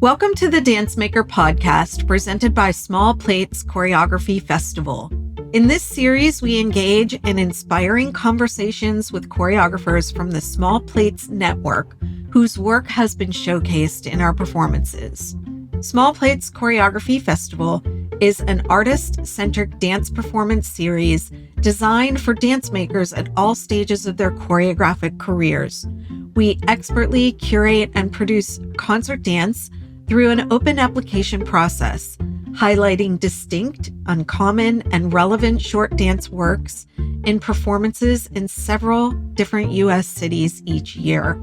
Welcome to the Dance Maker podcast presented by Small Plates Choreography Festival. In this series, we engage in inspiring conversations with choreographers from the Small Plates network, whose work has been showcased in our performances. Small Plates Choreography Festival is an artist-centric dance performance series designed for dance makers at all stages of their choreographic careers. We expertly curate and produce concert dance through an open application process, highlighting distinct, uncommon, and relevant short dance works in performances in several different U.S. cities each year.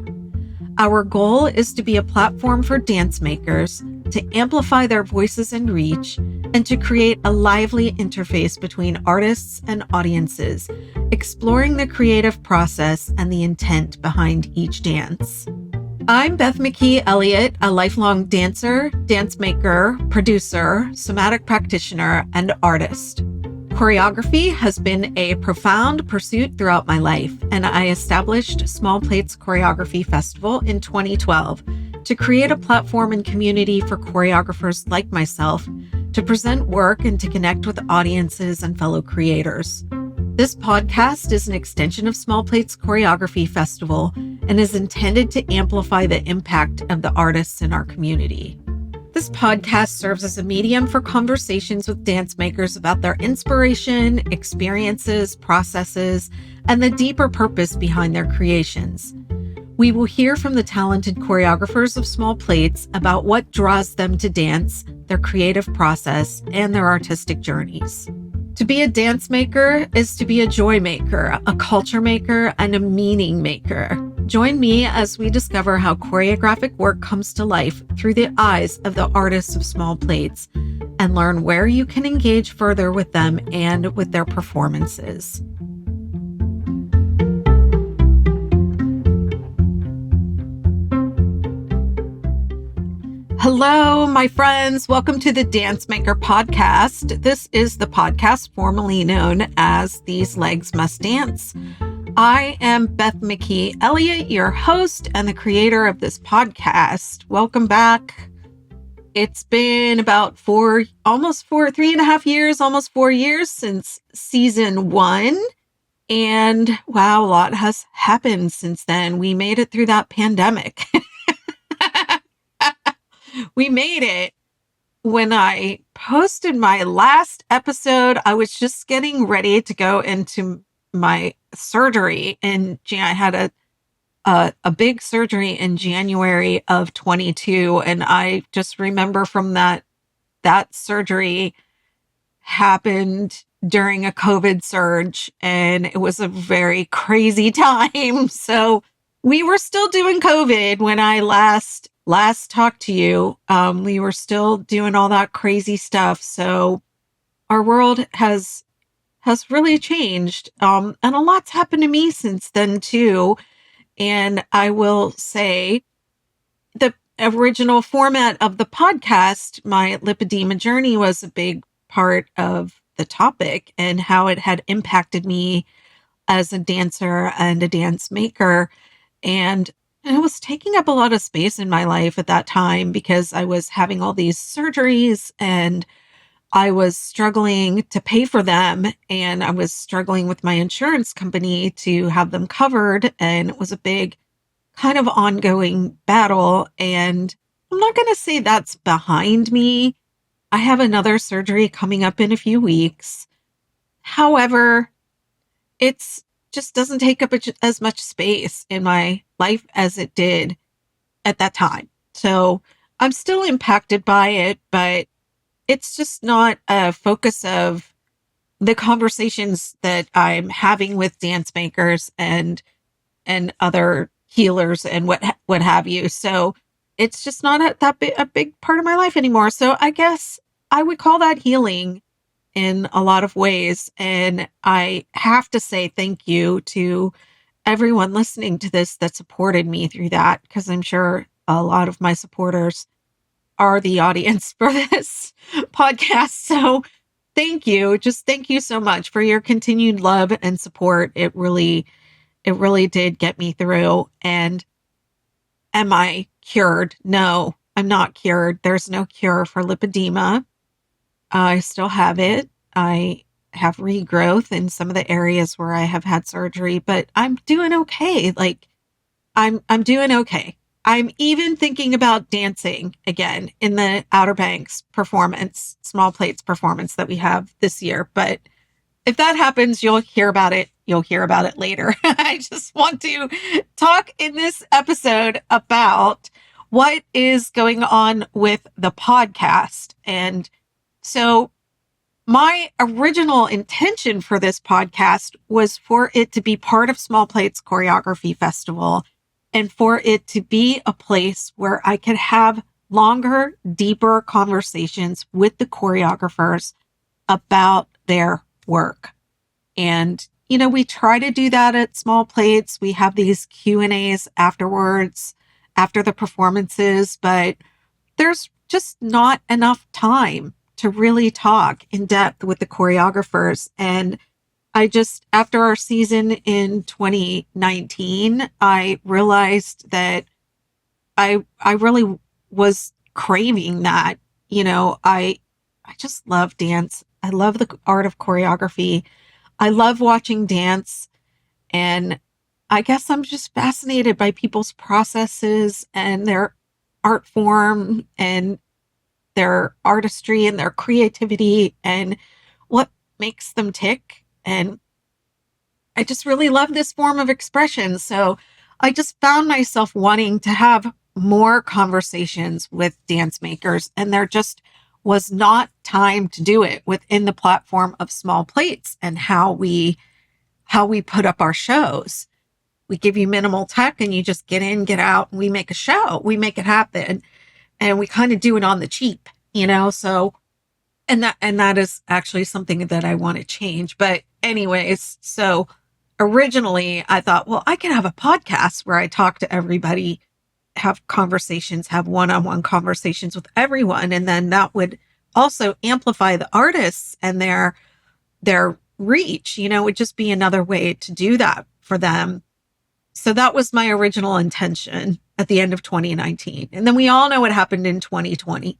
Our goal is to be a platform for dance makers to amplify their voices and reach, and to create a lively interface between artists and audiences, exploring the creative process and the intent behind each dance. I'm Beth McKee Elliott, a lifelong dancer, dance maker, producer, somatic practitioner, and artist. Choreography has been a profound pursuit throughout my life, and I established Small Plates Choreography Festival in 2012 to create a platform and community for choreographers like myself to present work and to connect with audiences and fellow creators. This podcast is an extension of Small Plates Choreography Festival and is intended to amplify the impact of the artists in our community. This podcast serves as a medium for conversations with dance makers about their inspiration, experiences, processes, and the deeper purpose behind their creations. We will hear from the talented choreographers of Small Plates about what draws them to dance, their creative process, and their artistic journeys. To be a dance maker is to be a joy maker, a culture maker, and a meaning maker. Join me as we discover how choreographic work comes to life through the eyes of the artists of Small Plates, and learn where you can engage further with them and with their performances. Hello, my friends. Welcome to the Dance Maker podcast. This is the podcast formerly known as These Legs Must Dance. I am Beth McKee Elliott, your host and the creator of this podcast. Welcome back. It's been about 3.5 years, almost 4 years since season 1. And wow, a lot has happened since then. We made it through that pandemic. We made it. When I posted my last episode, I was just getting ready to go into my surgery, and I had a big surgery in January of 22, and I just remember from that surgery happened during a COVID surge, and it was a very crazy time. So we were still doing COVID when I last talked to you. We were still doing all that crazy stuff. So our world has really changed. And a lot's happened to me since then too. And I will say the original format of the podcast, my lipedema journey, was a big part of the topic and how it had impacted me as a dancer and a dance maker. And it was taking up a lot of space in my life at that time because I was having all these surgeries and I was struggling to pay for them, and I was struggling with my insurance company to have them covered. And it was a big kind of ongoing battle. And I'm not going to say that's behind me. I have another surgery coming up in a few weeks. However, it's just doesn't take up as much space in my life as it did at that time. So I'm still impacted by it, but it's just not a focus of the conversations that I'm having with dance makers and other healers and what have you. So it's just not a big part of my life anymore. So I guess I would call that healing in a lot of ways. And I have to say thank you to everyone listening to this that supported me through that, because I'm sure a lot of my supporters are the audience for this podcast. So thank you. Just thank you so much for your continued love and support. It really did get me through. And am I cured? No, I'm not cured. There's no cure for lipedema. I still have it. I have regrowth in some of the areas where I have had surgery, but I'm doing okay. Like I'm doing okay. I'm even thinking about dancing again in the Outer Banks performance, Small Plates performance that we have this year. But if that happens, you'll hear about it. You'll hear about it later. I just want to talk in this episode about what is going on with the podcast. And so my original intention for this podcast was for it to be part of Small Plates Choreography Festival and for it to be a place where I could have longer, deeper conversations with the choreographers about their work. And, we try to do that at Small Plates. We have these Q&As afterwards, after the performances, but there's just not enough time to really talk in depth with the choreographers. And after our season in 2019, I realized that I really was craving that. I just love dance. I love the art of choreography. I love watching dance. And I guess I'm just fascinated by people's processes and their art form and their artistry and their creativity and what makes them tick. And I just really love this form of expression. So I just found myself wanting to have more conversations with dance makers, and there just was not time to do it within the platform of Small Plates and how we put up our shows. We give you minimal tech and you just get in, get out, and we make a show. We make it happen. And we kind of do it on the cheap, so and that is actually something that I want to change. But anyways, so originally I thought, well, I can have a podcast where I talk to everybody, have conversations, have one-on-one conversations with everyone. And then that would also amplify the artists and their reach, would just be another way to do that for them. So that was my original intention at the end of 2019. And then we all know what happened in 2020.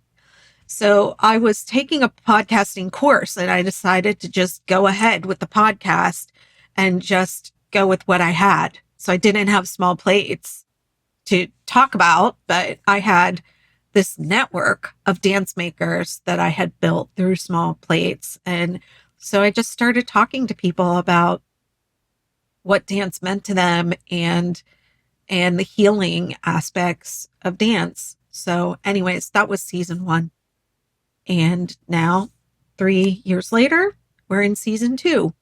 So I was taking a podcasting course and I decided to just go ahead with the podcast and just go with what I had. So I didn't have Small Plates to talk about, but I had this network of dance makers that I had built through Small Plates. And so I just started talking to people about what dance meant to them and the healing aspects of dance. So anyways, that was season 1. And now 3 years later, we're in season 2.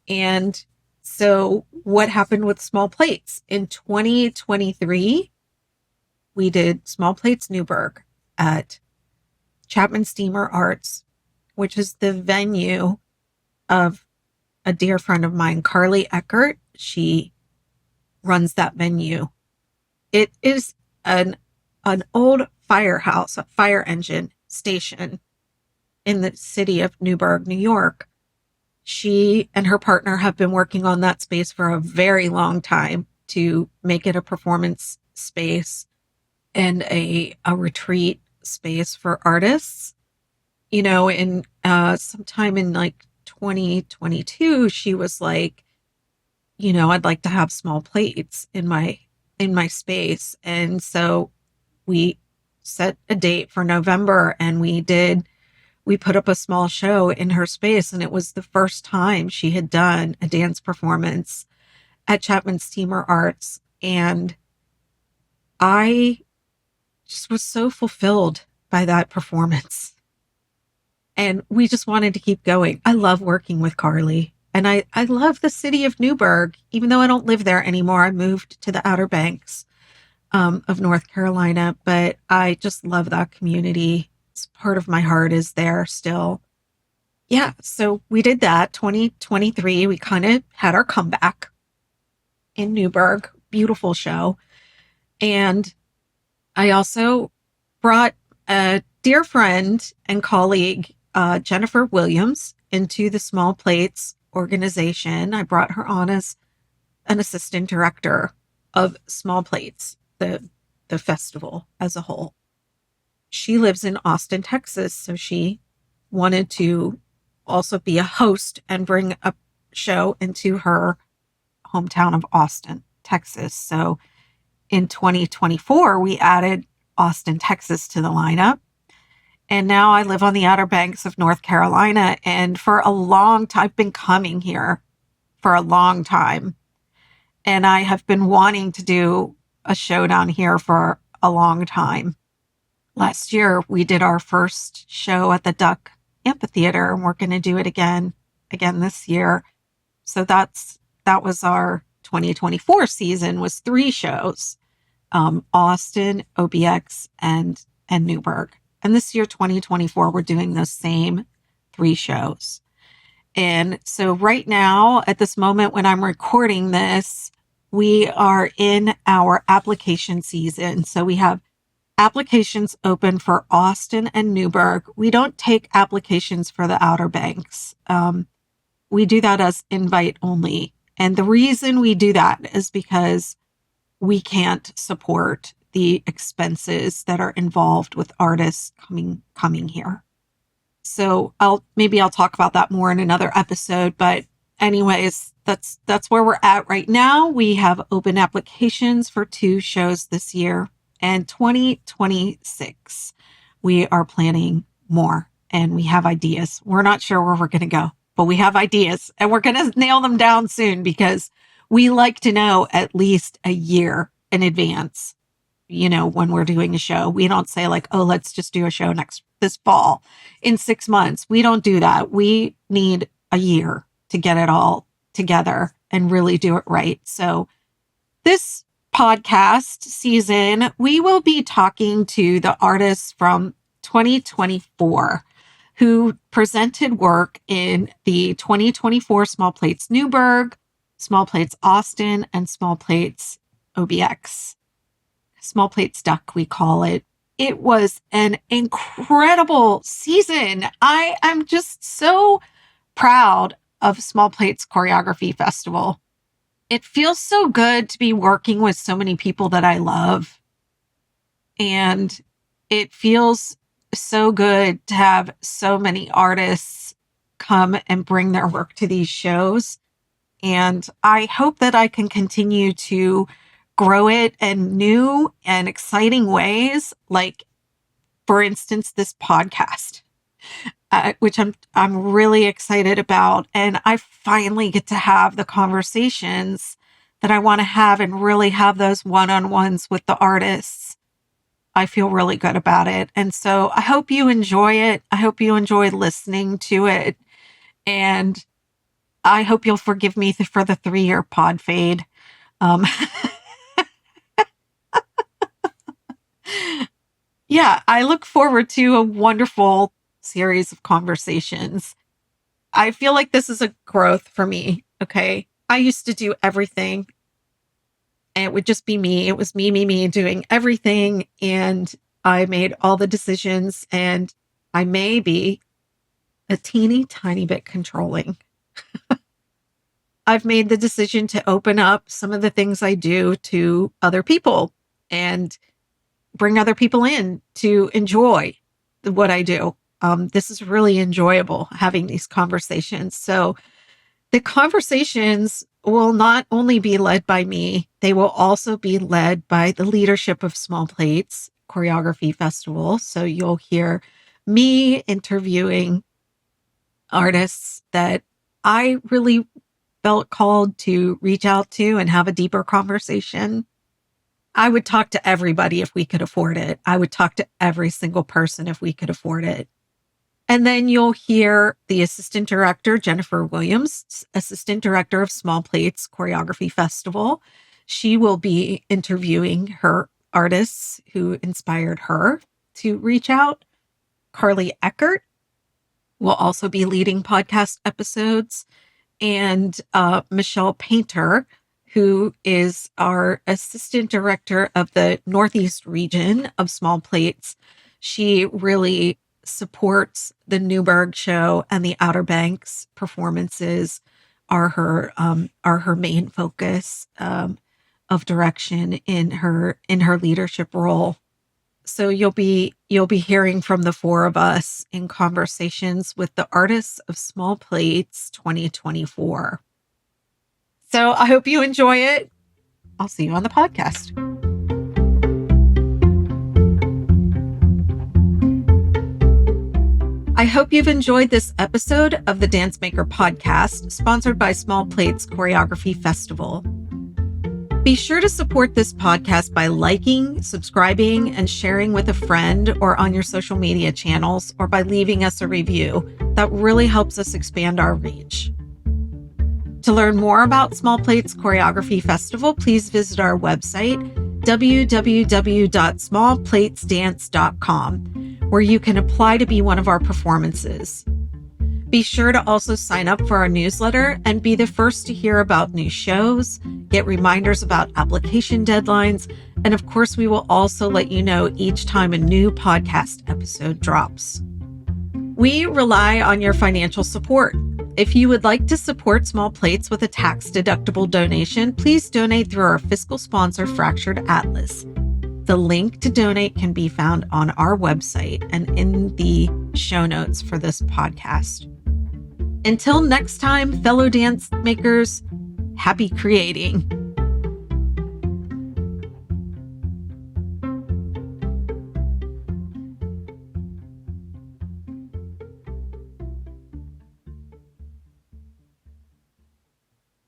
And so what happened with Small Plates? In 2023, we did Small Plates Newburgh at Chapman Steamer Arts, which is the venue of a dear friend of mine, Carly Eckert. She runs that venue. It is an old firehouse, a fire engine station in the city of Newburgh, New York. She and her partner have been working on that space for a very long time to make it a performance space and a retreat space for artists. In sometime in like 2022, she was like, I'd like to have Small Plates in my space. And so we set a date for November and we put up a small show in her space. And it was the first time she had done a dance performance at Chapman Steamer Arts. And I just was so fulfilled by that performance. And we just wanted to keep going. I love working with Carly. And I love the city of Newburgh, even though I don't live there anymore. I moved to the Outer Banks of North Carolina, but I just love that community. It's part of my heart is there still. Yeah, so we did that 2023. We kind of had our comeback in Newburgh. Beautiful show. And I also brought a dear friend and colleague, Jennifer Williams, into the Small Plates organization. I brought her on as an assistant director of Small Plates, the festival as a whole. she lives in Austin, Texas. So she wanted to also be a host and bring a show into her hometown of Austin, Texas. So in 2024, we added Austin, Texas to the lineup. And now I live on the Outer Banks of North Carolina. And for a long time, I've been coming here for a long time. And I have been wanting to do a show down here for a long time. Last year, we did our first show at the Duck Amphitheater, and we're going to do it again this year. So that was our 2024 season, was 3 shows, Austin, OBX, and Newburgh. And this year, 2024, we're doing those same 3 shows. And so right now, at this moment when I'm recording this, we are in our application season. So we have applications open for Austin and Newburgh. We don't take applications for the Outer Banks. We do that as invite only. And the reason we do that is because we can't support the expenses that are involved with artists coming here. So I'll talk about that more in another episode. But anyways, that's where we're at right now. We have open applications for 2 shows this year, and 2026, we are planning more, and we have ideas. We're not sure where we're going to go, but we have ideas, and we're going to nail them down soon, because we like to know at least a year in advance. When we're doing a show, we don't say like, oh, let's just do a show this fall in 6 months. We don't do that. We need a year to get it all together and really do it right. So this podcast season, we will be talking to the artists from 2024 who presented work in the 2024 Small Plates Newburgh, Small Plates Austin, and Small Plates OBX. Small Plates Duck, we call it. It was an incredible season. I am just so proud of Small Plates Choreography Festival. It feels so good to be working with so many people that I love. And it feels so good to have so many artists come and bring their work to these shows. And I hope that I can continue to grow it in new and exciting ways, like, for instance, this podcast, which I'm really excited about. And I finally get to have the conversations that I want to have and really have those one-on-ones with the artists. I feel really good about it. And so I hope you enjoy it. I hope you enjoy listening to it. And I hope you'll forgive me for the 3-year pod fade. Yeah, I look forward to a wonderful series of conversations. I feel like this is a growth for me, okay? I used to do everything, and it would just be me. It was me doing everything, and I made all the decisions, and I may be a teeny tiny bit controlling. I've made the decision to open up some of the things I do to other people and bring other people in to enjoy what I do. This is really enjoyable, having these conversations. So the conversations will not only be led by me, they will also be led by the leadership of Small Plates Choreography Festival. So you'll hear me interviewing artists that I really felt called to reach out to and have a deeper conversation. I would talk to everybody if we could afford it. I would talk to every single person if we could afford it. And then you'll hear the assistant director, Jennifer Williams, assistant director of Small Plates Choreography Festival. She will be interviewing her artists who inspired her to reach out. Carly Eckert will also be leading podcast episodes. And Michelle Painter, who is our assistant director of the Northeast region of Small Plates. She really supports the Newburgh show, and the Outer Banks performances are her main focus of direction in her leadership role. So you'll be hearing from the four of us in conversations with the artists of Small Plates 2024. So I hope you enjoy it. I'll see you on the podcast. I hope you've enjoyed this episode of the Dance Maker podcast, sponsored by Small Plates Choreography Festival. Be sure to support this podcast by liking, subscribing, and sharing with a friend or on your social media channels, or by leaving us a review. That really helps us expand our reach. To learn more about Small Plates Choreography Festival, please visit our website, www.smallplatesdance.com, where you can apply to be one of our performances. Be sure to also sign up for our newsletter and be the first to hear about new shows, get reminders about application deadlines, and of course, we will also let you know each time a new podcast episode drops. We rely on your financial support. If you would like to support Small Plates with a tax-deductible donation, please donate through our fiscal sponsor, Fractured Atlas. The link to donate can be found on our website and in the show notes for this podcast. Until next time, fellow dance makers, happy creating.